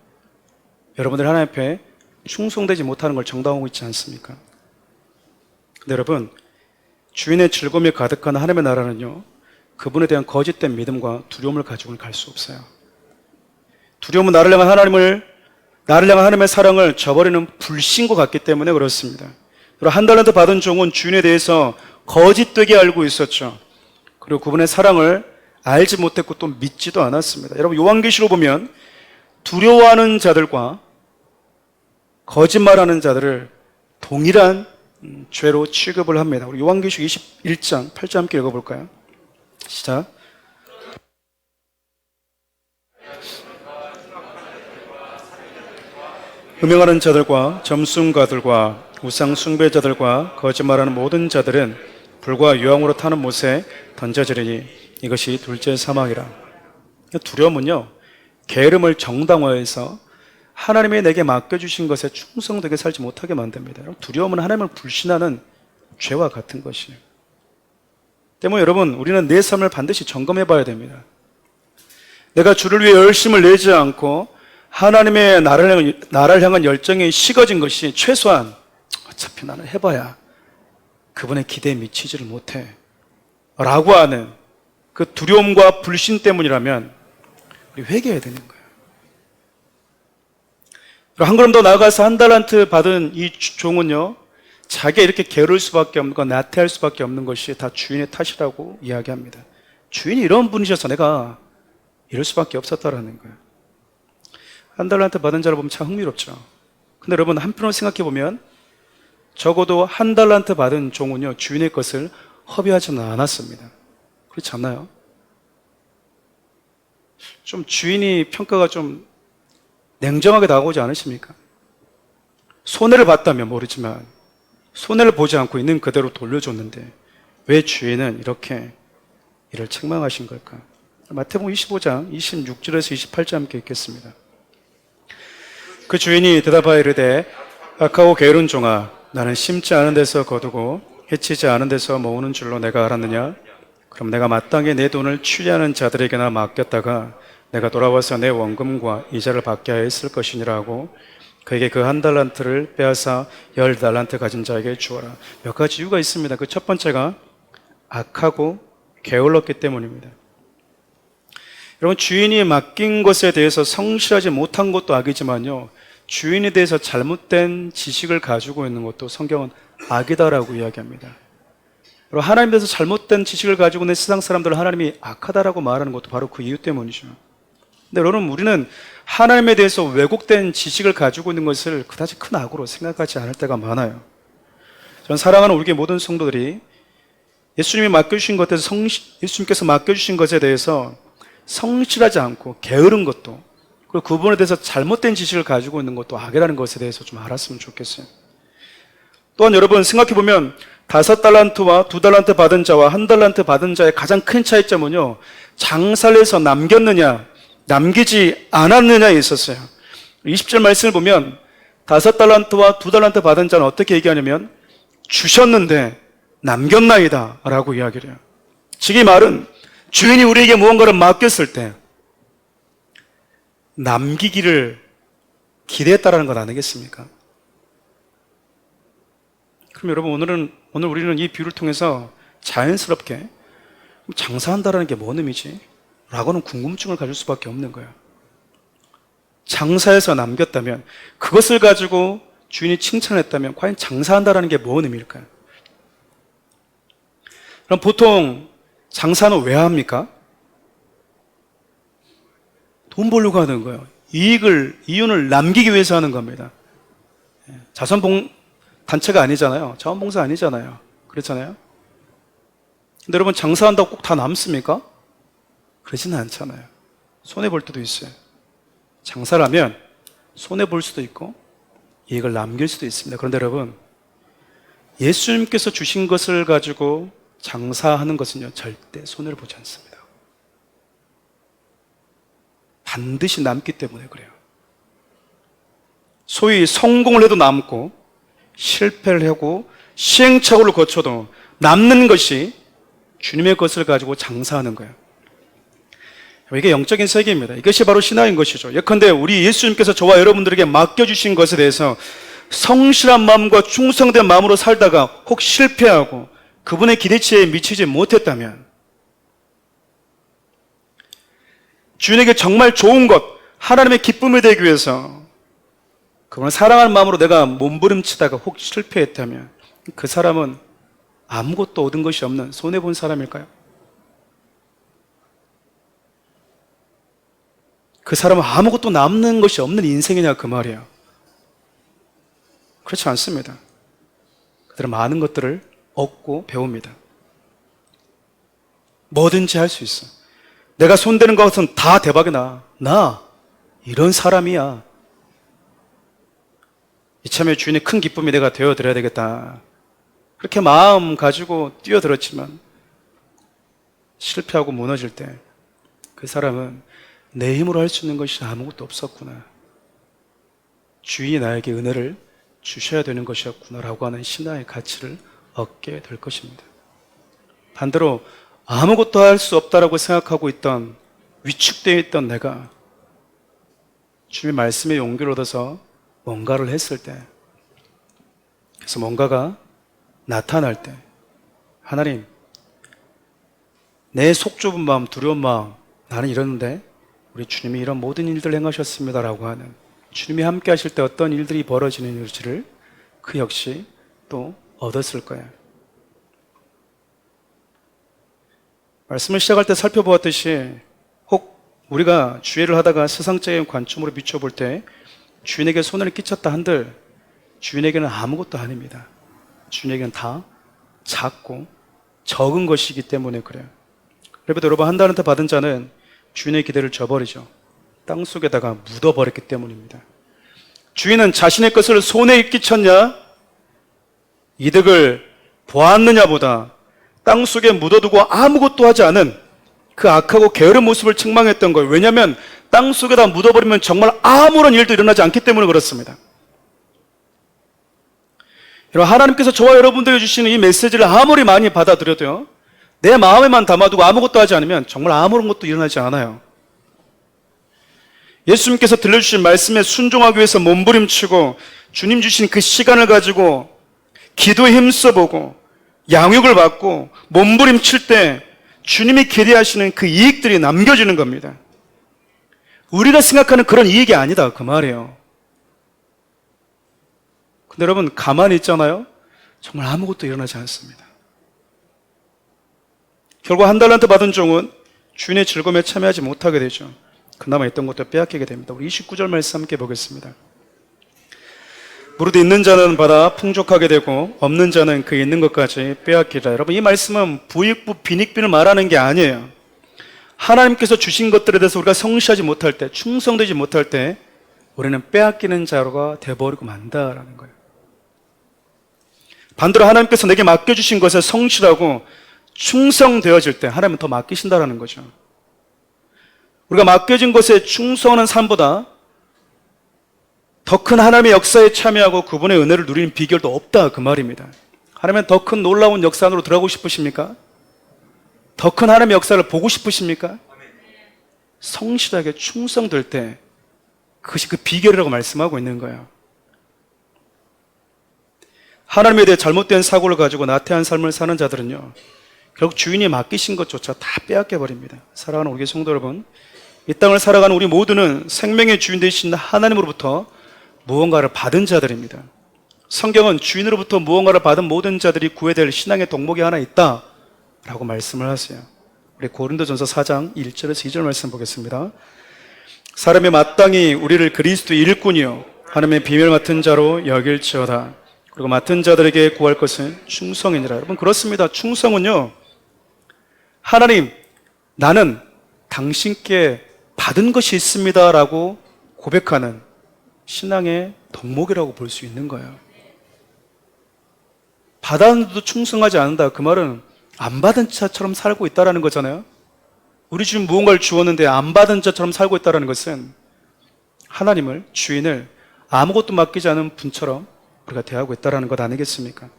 여러분들 하나님 앞에 충성되지 못하는 걸 정당화하고 있지 않습니까? 근데 여러분, 주인의 즐거움이 가득한 하나님의 나라는요, 그분에 대한 거짓된 믿음과 두려움을 가지고는 갈 수 없어요. 두려움은 나를 향한 하나님의 사랑을 저버리는 불신과 같기 때문에 그렇습니다. 한 달란트 받은 종은 주인에 대해서 거짓되게 알고 있었죠. 그리고 그분의 사랑을 알지 못했고 또 믿지도 않았습니다. 여러분, 요한계시로 보면 두려워하는 자들과 거짓말하는 자들을 동일한 죄로 취급을 합니다. 우리 요한계시 21장 8절 함께 읽어볼까요? 시작. 음행하는 자들과 점순가들과 우상 숭배자들과 거짓말하는 모든 자들은 불과 유황으로 타는 못에 던져지리니 이것이 둘째 사망이라. 두려움은요, 게으름을 정당화해서 하나님이 내게 맡겨주신 것에 충성되게 살지 못하게 만듭니다. 두려움은 하나님을 불신하는 죄와 같은 것이에요. 때문에 여러분, 우리는 내 삶을 반드시 점검해 봐야 됩니다. 내가 주를 위해 열심을 내지 않고 하나님의 나를 향한 열정이 식어진 것이 최소한 어차피 나는 해봐야 그분의 기대에 미치지를 못해 라고 하는 그 두려움과 불신 때문이라면 우리 회개해야 되는 거예요. 한 걸음 더 나아가서 한 달란트 받은 이 종은요, 자기가 이렇게 게으를 수밖에 없는 것, 나태할 수밖에 없는 것이 다 주인의 탓이라고 이야기합니다. 주인이 이런 분이셔서 내가 이럴 수밖에 없었다라는 거예요. 한 달란트 받은 자를 보면 참 흥미롭죠. 근데 여러분 한편으로 생각해 보면 적어도 한 달란트 받은 종은요 주인의 것을 허비하지는 않았습니다. 그렇지 않나요? 좀 주인이 평가가 좀 냉정하게 다가오지 않으십니까? 손해를 봤다면 모르지만 손해를 보지 않고 있는 그대로 돌려줬는데 왜 주인은 이렇게 이를 책망하신 걸까? 마태복음 25장 26절에서 28절 함께 읽겠습니다. 그 주인이 대답하여 이르되 악하고 게으른 종아, 나는 심지 않은 데서 거두고 해치지 않은 데서 모으는 줄로 내가 알았느냐? 그럼 내가 마땅히 내 돈을 취리하는 자들에게나 맡겼다가 내가 돌아와서 내 원금과 이자를 받게 하였을 것이니라 하고 그에게 그 한 달란트를 빼앗아 10달란트 가진 자에게 주어라. 몇 가지 이유가 있습니다. 그 첫 번째가 악하고 게을렀기 때문입니다. 여러분 주인이 맡긴 것에 대해서 성실하지 못한 것도 악이지만요, 주인에 대해서 잘못된 지식을 가지고 있는 것도 성경은 악이다라고 이야기합니다. 여러분 하나님에 대해서 잘못된 지식을 가지고 있는 세상 사람들은 하나님이 악하다라고 말하는 것도 바로 그 이유 때문이죠. 근데 여러분 우리는 하나님에 대해서 왜곡된 지식을 가지고 있는 것을 그다지 큰 악으로 생각하지 않을 때가 많아요. 저는 사랑하는 우리 모든 성도들이 예수님이 맡겨주신 것에 대해서 예수님께서 맡겨주신 것에 대해서 성실하지 않고 게으른 것도, 그리고 그 부분에 대해서 잘못된 지식을 가지고 있는 것도 악이라는 것에 대해서 좀 알았으면 좋겠어요. 또한 여러분 생각해보면 5달란트와 2달란트 받은 자와 1달란트 받은 자의 가장 큰 차이점은요, 장사를 해서 남겼느냐 남기지 않았느냐에 있었어요. 20절 말씀을 보면 5달란트와 2달란트 받은 자는 어떻게 얘기하냐면 주셨는데 남겼나이다 라고 이야기를 해요. 즉 이 말은 주인이 우리에게 무언가를 맡겼을 때 남기기를 기대했다라는 것 아니겠습니까? 그럼 여러분 오늘 우리는 이 비유를 통해서 자연스럽게 장사한다라는 게 뭔 의미지? 라고는 궁금증을 가질 수밖에 없는 거예요. 장사해서 남겼다면, 그것을 가지고 주인이 칭찬했다면 과연 장사한다라는 게 뭔 의미일까요? 그럼 보통 장사는 왜 합니까? 돈 벌려고 하는 거예요. 이윤을 남기기 위해서 하는 겁니다. 단체가 아니잖아요. 자원봉사 아니잖아요. 그렇잖아요. 근데 여러분 장사한다고 꼭 다 남습니까? 그러지는 않잖아요. 손해볼 때도 있어요. 장사를 하면 손해볼 수도 있고 이익을 남길 수도 있습니다. 그런데 여러분 예수님께서 주신 것을 가지고 장사하는 것은요 절대 손해를 보지 않습니다. 반드시 남기 때문에 그래요. 소위 성공을 해도 남고 실패를 하고 시행착오를 거쳐도 남는 것이 주님의 것을 가지고 장사하는 거예요. 이게 영적인 세계입니다. 이것이 바로 신앙인 것이죠. 예컨대 우리 예수님께서 저와 여러분들에게 맡겨주신 것에 대해서 성실한 마음과 충성된 마음으로 살다가 혹 실패하고 그분의 기대치에 미치지 못했다면 주인에게 정말 좋은 것, 하나님의 기쁨을 되기 위해서 그분을 사랑하는 마음으로 내가 몸부림치다가 혹 실패했다면 그 사람은 아무것도 얻은 것이 없는 손해본 사람일까요? 그 사람은 아무것도 남는 것이 없는 인생이냐 그 말이에요. 그렇지 않습니다. 그들은 많은 것들을 얻고 배웁니다. 뭐든지 할 수 있어. 내가 손대는 것은 다 대박이나 나 이런 사람이야. 이참에 주인의 큰 기쁨이 내가 되어드려야 되겠다. 그렇게 마음 가지고 뛰어들었지만 실패하고 무너질 때 그 사람은 내 힘으로 할 수 있는 것이 아무것도 없었구나. 주인이 나에게 은혜를 주셔야 되는 것이었구나 라고 하는 신앙의 가치를 얻게 될 것입니다. 반대로 아무것도 할 수 없다라고 생각하고 있던, 위축되어 있던 내가 주님의 말씀에 용기를 얻어서 뭔가를 했을 때, 그래서 뭔가가 나타날 때 하나님, 내 속 좁은 마음, 두려운 마음, 나는 이러는데 우리 주님이 이런 모든 일들을 행하셨습니다 라고 하는, 주님이 함께 하실 때 어떤 일들이 벌어지는 일지를 그 역시 또 얻었을 거예요. 말씀을 시작할 때 살펴보았듯이 혹 우리가 주의를 하다가 세상적인 관점으로 비춰볼 때 주인에게 손해를 끼쳤다 한들 주인에게는 아무것도 아닙니다. 주인에게는 다 작고 적은 것이기 때문에 그래요. 그래도 여러분, 한 달란트 받은 자는 주인의 기대를 저버리죠. 땅속에다가 묻어버렸기 때문입니다. 주인은 자신의 것을 손해에 끼쳤냐 이득을 보았느냐보다 땅속에 묻어두고 아무것도 하지 않은 그 악하고 게으른 모습을 책망했던 거예요. 왜냐하면 땅속에다 묻어버리면 정말 아무런 일도 일어나지 않기 때문에 그렇습니다. 여러분, 하나님께서 저와 여러분들에게 주시는 이 메시지를 아무리 많이 받아들여도요, 내 마음에만 담아두고 아무것도 하지 않으면 정말 아무런 것도 일어나지 않아요. 예수님께서 들려주신 말씀에 순종하기 위해서 몸부림치고 주님 주신 그 시간을 가지고 기도에 힘써보고 양육을 받고 몸부림칠 때 주님이 기대하시는 그 이익들이 남겨지는 겁니다. 우리가 생각하는 그런 이익이 아니다, 그 말이에요. 근데 여러분, 가만히 있잖아요? 정말 아무것도 일어나지 않습니다. 결국 한 달란트 받은 종은 주인의 즐거움에 참여하지 못하게 되죠. 그나마 있던 것도 빼앗기게 됩니다. 우리 29절 말씀 함께 보겠습니다. 무릇 있는 자는 받아 풍족하게 되고 없는 자는 그 있는 것까지 빼앗기라. 여러분, 이 말씀은 부익부 빈익빈을 말하는 게 아니에요. 하나님께서 주신 것들에 대해서 우리가 성실하지 못할 때, 충성되지 못할 때 우리는 빼앗기는 자로가 돼버리고 만다라는 거예요. 반대로 하나님께서 내게 맡겨주신 것에 성실하고 충성되어질 때 하나님은 더 맡기신다라는 거죠. 우리가 맡겨진 것에 충성하는 삶보다 더 큰 하나님의 역사에 참여하고 그분의 은혜를 누리는 비결도 없다, 그 말입니다. 하나님은 더 큰 놀라운 역사 안으로 들어가고 싶으십니까? 더 큰 하나님의 역사를 보고 싶으십니까? 성실하게 충성될 때 그것이 그 비결이라고 말씀하고 있는 거예요. 하나님에 대해 잘못된 사고를 가지고 나태한 삶을 사는 자들은요, 결국 주인이 맡기신 것조차 다 빼앗겨 버립니다. 사랑하는 우리 성도 여러분, 이 땅을 살아가는 우리 모두는 생명의 주인 되신 하나님으로부터 무언가를 받은 자들입니다. 성경은 주인으로부터 무언가를 받은 모든 자들이 구해될 신앙의 덕목이 하나 있다 라고 말씀을 하세요. 우리 고린도전서 4장 1절에서 2절 말씀 보겠습니다. 사람이 마땅히 우리를 그리스도의 일꾼이요 하나님의 비밀 맡은 자로 여길지어다. 그리고 맡은 자들에게 구할 것은 충성이니라. 여러분, 그렇습니다. 충성은요, 하나님, 나는 당신께 받은 것이 있습니다 라고 고백하는 신앙의 덕목이라고 볼 수 있는 거예요. 받았는데도 충성하지 않는다, 그 말은 안 받은 자처럼 살고 있다는 거잖아요. 우리 지금 무언가를 주었는데 안 받은 자처럼 살고 있다는 것은 하나님을, 주인을 아무것도 맡기지 않은 분처럼 우리가 대하고 있다는 것 아니겠습니까?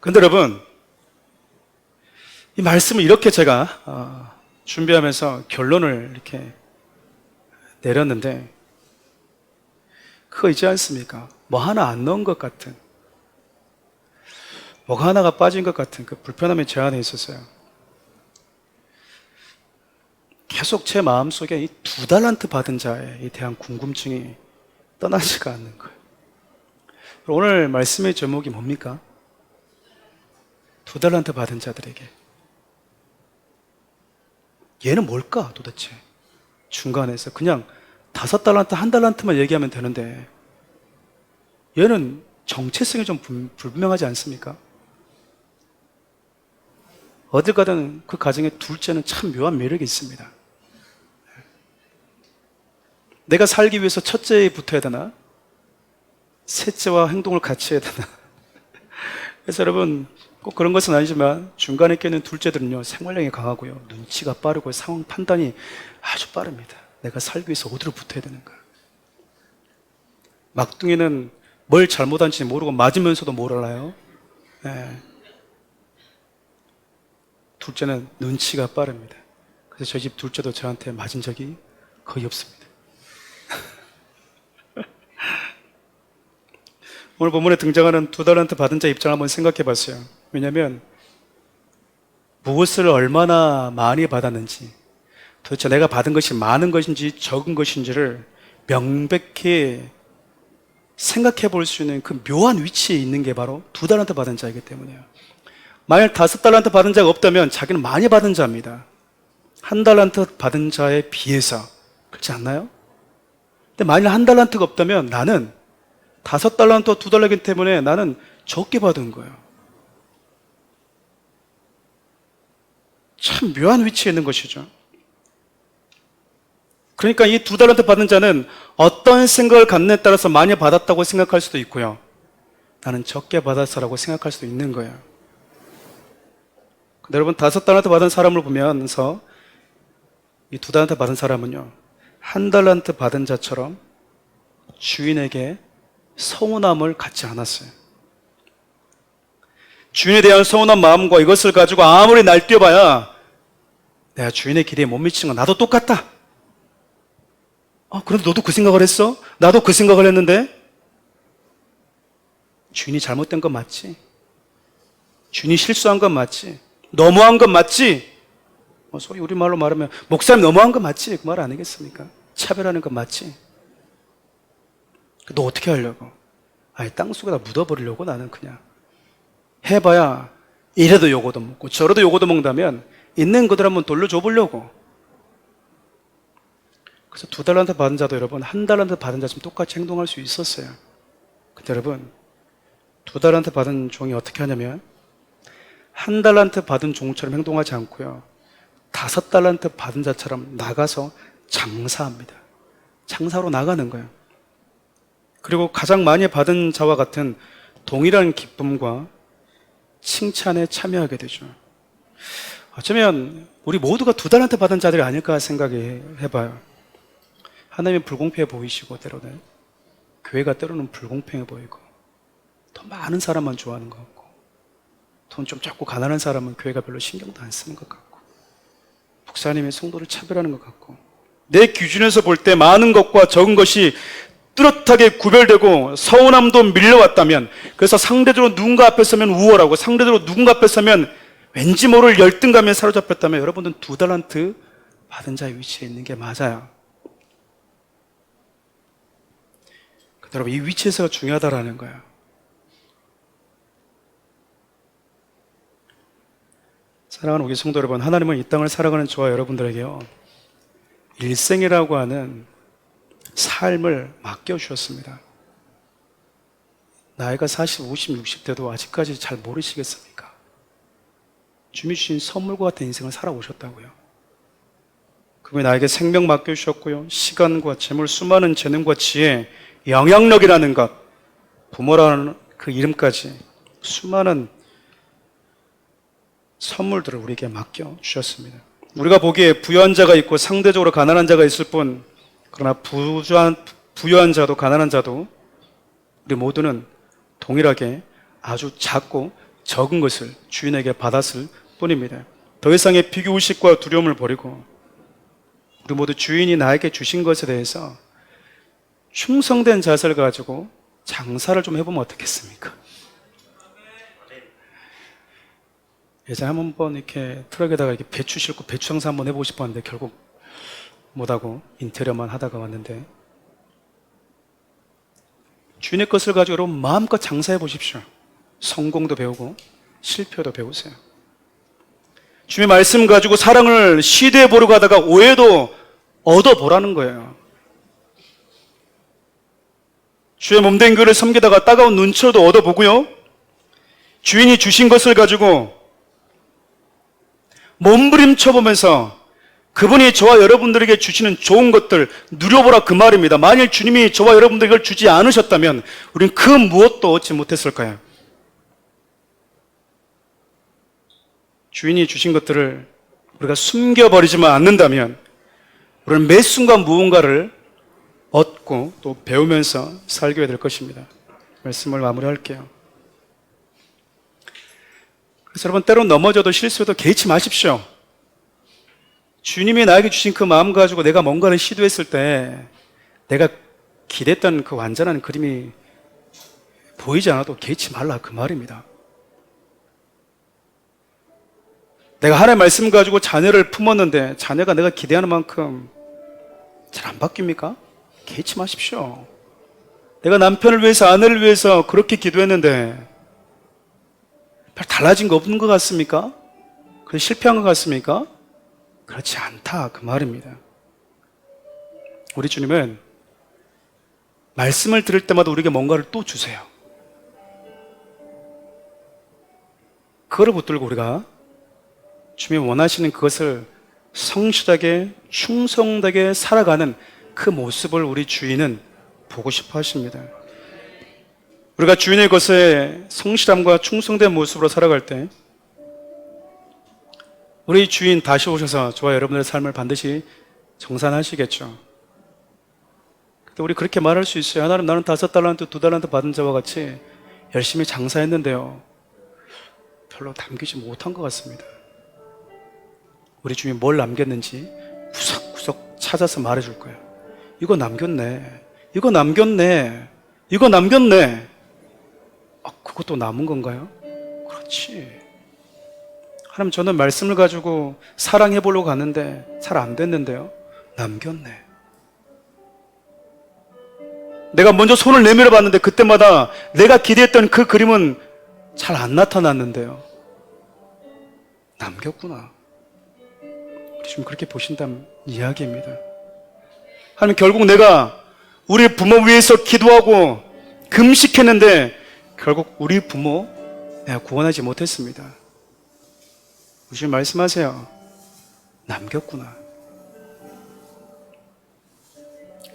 그런데 여러분, 이 말씀을 이렇게 제가 준비하면서 결론을 이렇게 내렸는데, 그거 있지 않습니까? 뭐 하나 안 넣은 것 같은, 뭐가 하나가 빠진 것 같은 그 불편함이 제 안에 있었어요. 계속 제 마음속에 이 2달란트 받은 자에 대한 궁금증이 떠나지가 않는 거예요. 오늘 말씀의 제목이 뭡니까? 2달란트 받은 자들에게. 얘는 뭘까 도대체? 중간에서 그냥 5달란트, 1달란트만 얘기하면 되는데 얘는 정체성이 좀 불분명하지 않습니까? 어딜 가든 그 가정의 둘째는 참 묘한 매력이 있습니다. 내가 살기 위해서 첫째에 붙어야 되나? 셋째와 행동을 같이 해야 되나? 그래서 여러분, 꼭 그런 것은 아니지만 중간에 껴있는 둘째들은요, 생활력이 강하고요, 눈치가 빠르고 상황 판단이 아주 빠릅니다. 내가 살기 위해서 어디로 붙어야 되는가? 막둥이는 뭘 잘못한지 모르고 맞으면서도 몰라요. 네. 둘째는 눈치가 빠릅니다. 그래서 저희 집 둘째도 저한테 맞은 적이 거의 없습니다. 오늘 본문에 등장하는 2달란트 받은 자 입장을 한번 생각해 봤어요. 왜냐하면 무엇을 얼마나 많이 받았는지, 도대체 내가 받은 것이 많은 것인지 적은 것인지를 명백히 생각해 볼 수 있는 그 묘한 위치에 있는 게 바로 2달란트 받은 자이기 때문이에요. 만약 5달란트 받은 자가 없다면 자기는 많이 받은 자입니다. 1달란트 받은 자에 비해서. 그렇지 않나요? 근데 만약 1달란트가 없다면 나는 5달란트와 2달러이기 때문에 나는 적게 받은 거예요. 참 묘한 위치에 있는 것이죠. 그러니까 이 2달란트 받은 자는 어떤 생각을 갖느냐에 따라서 많이 받았다고 생각할 수도 있고요. 나는 적게 받았어라고 생각할 수도 있는 거예요. 근데 여러분 5달란트 받은 사람을 보면서 이 2달란트 받은 사람은요, 1달란트 받은 자처럼 주인에게 서운함을 갖지 않았어요. 주인에 대한 서운한 마음과 이것을 가지고 아무리 날뛰어봐야 내가 주인의 기대에 못 미치는 건 나도 똑같다. 그런데 너도 그 생각을 했어? 나도 그 생각을 했는데? 주인이 잘못된 건 맞지? 주인이 실수한 건 맞지? 너무한 건 맞지? 소위 우리말로 말하면 목사님 너무한 건 맞지? 그 말 아니겠습니까? 차별하는 건 맞지? 너 어떻게 하려고? 땅속에다 묻어버리려고 나는 그냥. 해봐야 이래도 요거도 먹고 저래도 요거도 먹다면 있는 그들 한번 돌려줘 보려고. 그래서 2달란트 받은 자도 여러분 1달란트 받은 자처럼 똑같이 행동할 수 있었어요. 근데 여러분 2달란트 받은 종이 어떻게 하냐면 1달란트 받은 종처럼 행동하지 않고요, 5달란트 받은 자처럼 나가서 장사합니다. 장사로 나가는 거예요. 그리고 가장 많이 받은 자와 같은 동일한 기쁨과 칭찬에 참여하게 되죠. 어쩌면 우리 모두가 2달란트 받은 자들이 아닐까 생각해봐요. 하나님이 불공평해 보이시고 때로는 교회가 때로는 불공평해 보이고 더 많은 사람만 좋아하는 것 같고 돈 좀 적고 가난한 사람은 교회가 별로 신경도 안 쓰는 것 같고 목사님의 성도를 차별하는 것 같고 내 기준에서 볼 때 많은 것과 적은 것이 뚜렷하게 구별되고 서운함도 밀려왔다면, 그래서 상대적으로 누군가 앞에 서면 우월하고 상대적으로 누군가 앞에 서면 왠지 모를 열등감에 사로잡혔다면 여러분들은 2달란트 받은 자의 위치에 있는 게 맞아요. 여러분 이 위치에서가 중요하다라는 거예요. 사랑하는 우리 성도 여러분, 하나님은 이 땅을 살아가는 저와 여러분들에게요, 일생이라고 하는 삶을 맡겨주셨습니다. 나이가 40, 50, 60대도 아직까지 잘 모르시겠습니까? 주님이 주신 선물과 같은 인생을 살아오셨다고요. 그분이 나에게 생명 맡겨주셨고요, 시간과 재물, 수많은 재능과 지혜, 영향력이라는 것, 부모라는 그 이름까지 수많은 선물들을 우리에게 맡겨주셨습니다. 우리가 보기에 부유한 자가 있고 상대적으로 가난한 자가 있을 뿐, 그러나 부유한 자도 가난한 자도 우리 모두는 동일하게 아주 작고 적은 것을 주인에게 받았을 뿐입니다. 더 이상의 비교의식과 두려움을 버리고 우리 모두 주인이 나에게 주신 것에 대해서 충성된 자세를 가지고 장사를 좀 해보면 어떻겠습니까? 예전에 한번 이렇게 트럭에다가 이렇게 배추 싣고 배추 장사 한번 해보고 싶었는데 결국 못하고 인테리어만 하다가 왔는데, 주인의 것을 가지고 여러분 마음껏 장사해 보십시오. 성공도 배우고 실패도 배우세요. 주님의 말씀 가지고 사랑을 시도해 보려고 하다가 오해도 얻어보라는 거예요. 주의 몸된 교회를 섬기다가 따가운 눈초도 얻어보고요, 주인이 주신 것을 가지고 몸부림쳐보면서 그분이 저와 여러분들에게 주시는 좋은 것들 누려보라, 그 말입니다. 만일 주님이 저와 여러분들에게 이걸 주지 않으셨다면 우리는 그 무엇도 얻지 못했을까요? 주인이 주신 것들을 우리가 숨겨버리지만 않는다면 우리는 매 순간 무언가를 얻고 또 배우면서 살게 될 것입니다. 말씀을 마무리할게요. 그래서 여러분, 때론 넘어져도 실수해도 개의치 마십시오. 주님이 나에게 주신 그 마음 가지고 내가 뭔가를 시도했을 때 내가 기대했던 그 완전한 그림이 보이지 않아도 개의치 말라, 그 말입니다. 내가 하나님의 말씀 가지고 자녀를 품었는데 자녀가 내가 기대하는 만큼 잘 안 바뀝니까? 개의치 마십시오. 내가 남편을 위해서, 아내를 위해서 그렇게 기도했는데 별 달라진 거 없는 것 같습니까? 그래서 실패한 것 같습니까? 그렇지 않다 그 말입니다. 우리 주님은 말씀을 들을 때마다 우리에게 뭔가를 또 주세요. 그거를 붙들고 우리가 주님이 원하시는 그것을 성실하게 충성되게 살아가는 그 모습을 우리 주인은 보고 싶어 하십니다. 우리가 주인의 것에 성실함과 충성된 모습으로 살아갈 때 우리 주인 다시 오셔서 저와 여러분들의 삶을 반드시 정산하시겠죠. 근데 우리 그렇게 말할 수 있어요. 하나님, 나는 5달란트, 2달란트 받은 자와 같이 열심히 장사했는데요, 별로 남기지 못한 것 같습니다. 우리 주님이 뭘 남겼는지 구석구석 찾아서 말해줄 거예요. 이거 남겼네, 이거 남겼네, 이거 남겼네. 그것도 남은 건가요? 그렇지. 하나님, 저는 말씀을 가지고 사랑해 보려고 갔는데 잘 안 됐는데요, 남겼네. 내가 먼저 손을 내밀어 봤는데 그때마다 내가 기대했던 그 그림은 잘 안 나타났는데요, 남겼구나. 우리 좀 그렇게 보신다는 이야기입니다. 하나님, 결국 내가 우리 부모 위해서 기도하고 금식했는데 결국 우리 부모 내가 구원하지 못했습니다. 우리 좀 말씀하세요. 남겼구나.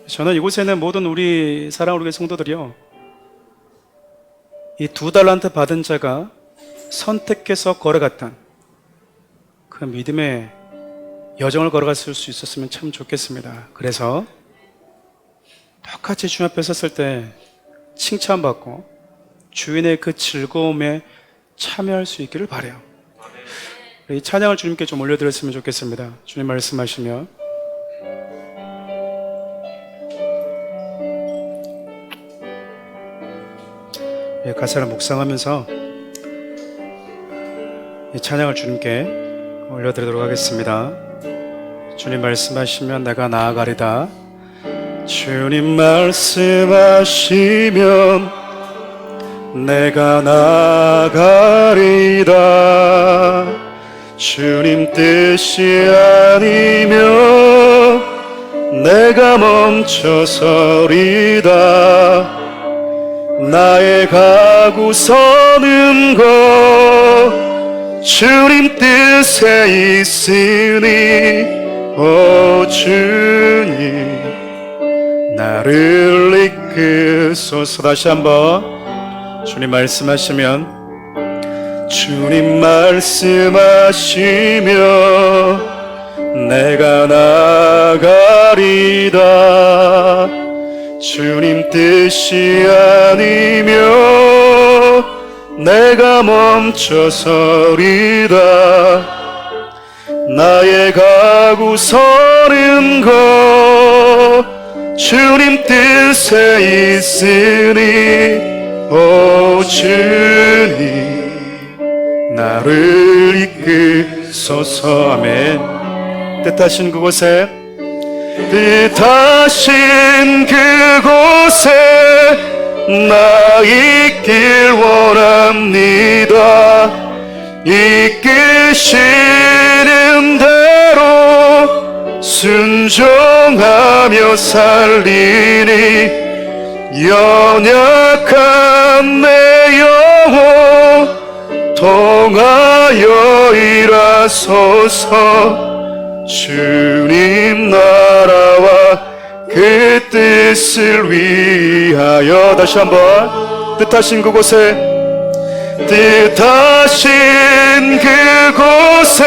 저는 이곳에는 모든 우리 사랑하는 우리 성도들이요, 이 2달란트 받은 자가 선택해서 걸어갔던 그 믿음의 여정을 걸어갔을 수 있었으면 참 좋겠습니다. 그래서 똑같이 주님 앞에 섰을 때 칭찬받고 주인의 그 즐거움에 참여할 수 있기를 바라요. 이 찬양을 주님께 좀 올려드렸으면 좋겠습니다. 주님 말씀하시며 가사를 묵상하면서 이 찬양을 주님께 올려드리도록 하겠습니다. 주님 말씀하시면 내가 나아가리다. 주님 말씀하시면 내가 나아가리다. 주님 뜻이 아니면 내가 멈춰서리다. 나의 가고 서는 것 주님 뜻에 있으니 오 주님 나를 이끄소서. 다시 한번 주님 말씀하시면 주님 말씀하시면 내가 나가리다. 주님 뜻이 아니면 내가 멈춰서리다. 나의 가고 서는 것 주님 뜻에 있으니 오 주님 나를 이끄소서. 아멘. 뜻하신 그곳에 뜻하신 그곳에 나 있길 원합니다. 이끄시는 대로 순종하며 살리니 연약한 내 영혼 통하여 일하소서. 주님 나라와 그 뜻을 위하여. 다시 한번 뜻하신 그곳에 뜻하신 그곳에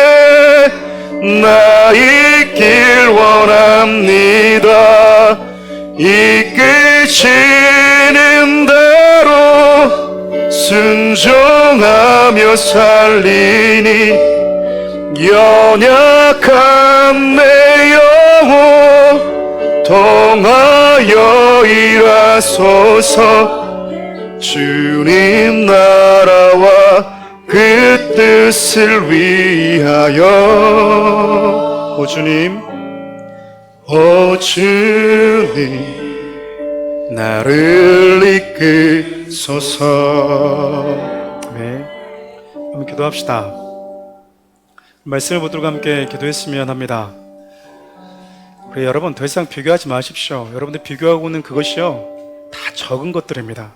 나 있길 원합니다. 이끄시는 대로 순종하며 살리니 연약한 내 영혼 통하여 일하소서. 주님 나라와 그 뜻을 위하여. 오 주님, 오 주님 나를 이끄소서. 네. 한번 기도합시다. 말씀을 붙들고 함께 기도했으면 합니다. 우리 여러분 더 이상 비교하지 마십시오. 여러분들 비교하고 있는 그것이요 다 적은 것들입니다.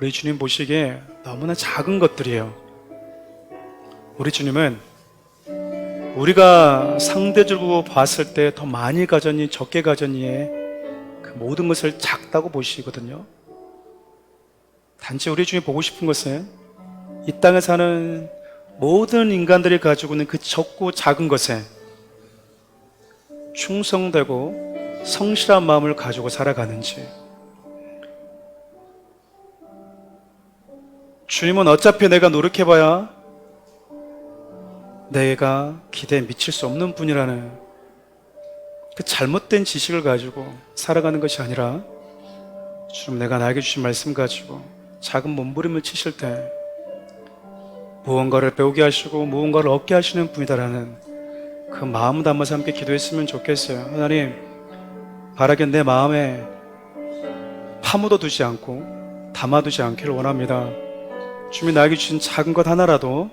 우리 주님 보시기에 너무나 작은 것들이에요. 우리 주님은 우리가 상대적으로 봤을 때 더 많이 가졌니 적게 가졌니에 그 모든 것을 작다고 보시거든요. 단지 우리 주님이 보고 싶은 것은 이 땅에 사는 모든 인간들이 가지고 있는 그 적고 작은 것에 충성되고 성실한 마음을 가지고 살아가는지. 주님은 어차피 내가 노력해봐야 내가 기대에 미칠 수 없는 분이라는 그 잘못된 지식을 가지고 살아가는 것이 아니라 주님 내가 나에게 주신 말씀 가지고 작은 몸부림을 치실 때 무언가를 배우게 하시고 무언가를 얻게 하시는 분이다라는 그 마음 담아서 함께 기도했으면 좋겠어요. 하나님, 바라기엔 내 마음에 파묻어 두지 않고 담아두지 않기를 원합니다. 주님이 나에게 주신 작은 것 하나라도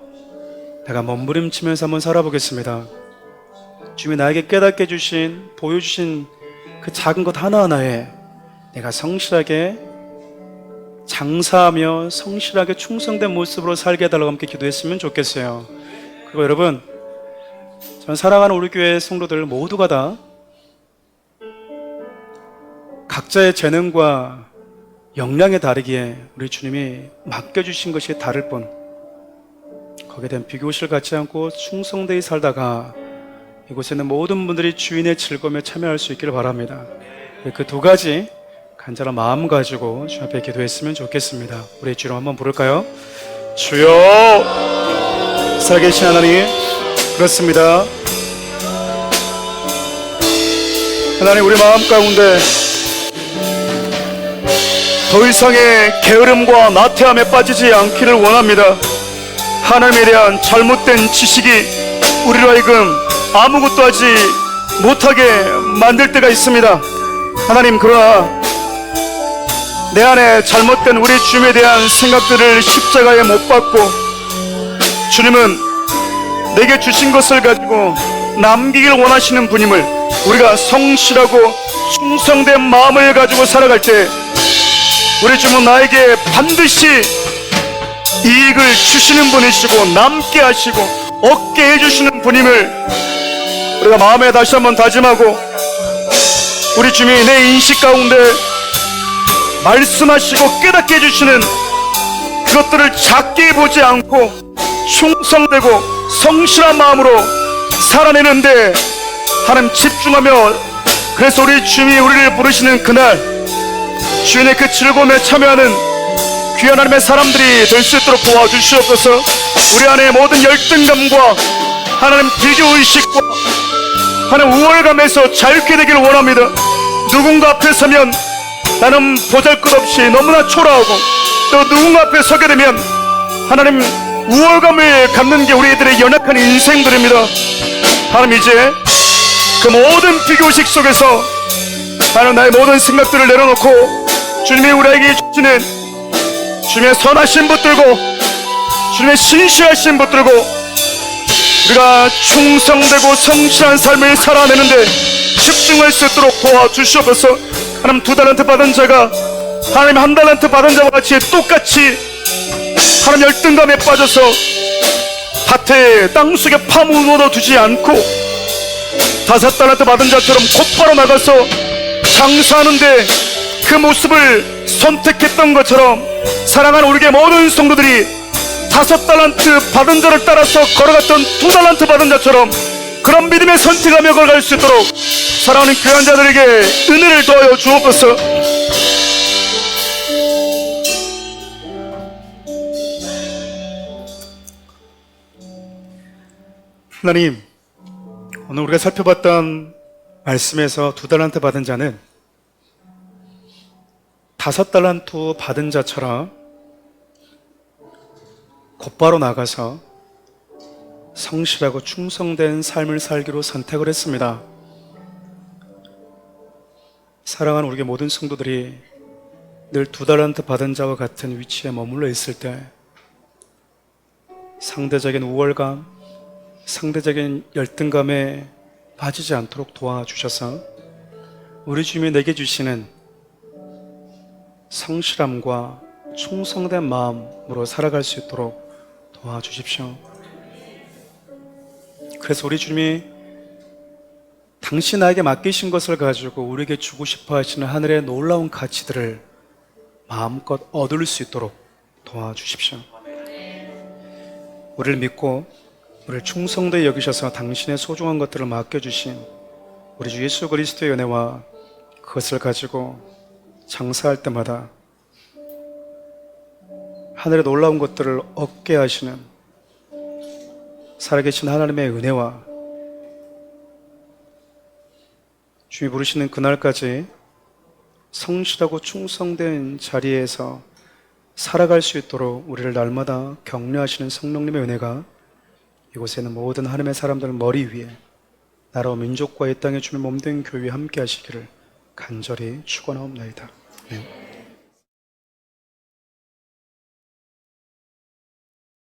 내가 몸부림치면서 한번 살아보겠습니다. 주님이 나에게 깨닫게 주신, 보여주신 그 작은 것 하나하나에 내가 성실하게 장사하며 성실하게 충성된 모습으로 살게 해달라고 함께 기도했으면 좋겠어요. 그리고 여러분, 저는 사랑하는 우리 교회 성도들 모두가 다 각자의 재능과 역량에 다르기에 우리 주님이 맡겨주신 것이 다를 뿐 거기에 대한 비교의식을 갖지 않고 충성되이 살다가 이곳에 있는 모든 분들이 주인의 즐거움에 참여할 수 있기를 바랍니다. 그 두 가지 간절한 마음 가지고 주 앞에 기도했으면 좋겠습니다. 우리 주로 한번 부를까요? 주여, 살아계신 하나님, 그렇습니다. 하나님, 우리 마음 가운데 더 이상의 게으름과 나태함에 빠지지 않기를 원합니다. 하나님에 대한 잘못된 지식이 우리로 하여금 아무것도 하지 못하게 만들 때가 있습니다. 하나님, 그러나 내 안에 잘못된 우리 주님에 대한 생각들을 십자가에 못 박고 주님은 내게 주신 것을 가지고 남기길 원하시는 분임을 우리가 성실하고 충성된 마음을 가지고 살아갈 때 우리 주님은 나에게 반드시 이익을 주시는 분이시고 남게 하시고 얻게 해주시는 분임을 우리가 마음에 다시 한번 다짐하고 우리 주님이 내 인식 가운데 말씀하시고 깨닫게 해주시는 그것들을 작게 보지 않고 충성되고 성실한 마음으로 살아내는데 하나님 집중하며 그래서 우리 주님이 우리를 부르시는 그날 주인의 그 즐거움에 참여하는 귀한 하나님의 사람들이 될 수 있도록 도와주시옵소서. 우리 안에 모든 열등감과 하나님 비교의식과 하나님 우월감에서 자유케 되기를 원합니다. 누군가 앞에 서면 나는 보잘것없이 너무나 초라하고 또 누군가 앞에 서게 되면 하나님 우월감을 갖는 게 우리들의 연약한 인생들입니다. 하나님, 이제 그 모든 비교의식 속에서 하나님 나의 모든 생각들을 내려놓고 주님이 우리에게 주시는 주님의 선하신 붙들고 주님의 신실하신 붙들고 우리가 충성되고 성실한 삶을 살아내는데 집중할 수 있도록 도와주시옵소서. 하나님, 2달란트 받은 자가 하나님 1달란트 받은 자와 같이 똑같이 하나님 열등감에 빠져서 밭에 땅속에 파묻어 두지 않고 5달란트 받은 자처럼 곧바로 나가서 장사하는데 그 모습을 선택했던 것처럼 사랑하는 우리의 모든 성도들이 5달란트 받은 자를 따라서 걸어갔던 2달란트 받은 자처럼 그런 믿음의 선택하며 걸어갈 수 있도록 사랑하는 귀한 자들에게 은혜를 더하여 주옵소서. 하나님, 오늘 우리가 살펴봤던 말씀에서 2달란트 받은 자는 5달란트 받은 자처럼 곧바로 나가서 성실하고 충성된 삶을 살기로 선택을 했습니다. 사랑하는 우리 모든 성도들이 늘 2달란트 받은 자와 같은 위치에 머물러 있을 때 상대적인 우월감, 상대적인 열등감에 빠지지 않도록 도와주셔서 우리 주님이 내게 주시는 성실함과 충성된 마음으로 살아갈 수 있도록 도와주십시오. 그래서 우리 주님이 당신 나에게 맡기신 것을 가지고 우리에게 주고 싶어 하시는 하늘의 놀라운 가치들을 마음껏 얻을 수 있도록 도와주십시오. 우리를 믿고 우리를 충성되게 여기셔서 당신의 소중한 것들을 맡겨주신 우리 주 예수 그리스도의 은혜와 그것을 가지고 장사할 때마다 하늘의 놀라운 것들을 얻게 하시는 살아계신 하나님의 은혜와 주님이 부르시는 그날까지 성실하고 충성된 자리에서 살아갈 수 있도록 우리를 날마다 격려하시는 성령님의 은혜가 이곳에 있는 모든 하나님의 사람들 머리 위에 나라와 민족과 이 땅에 주님 몸된 교회에 함께 하시기를 간절히 축원하옵나이다. 네.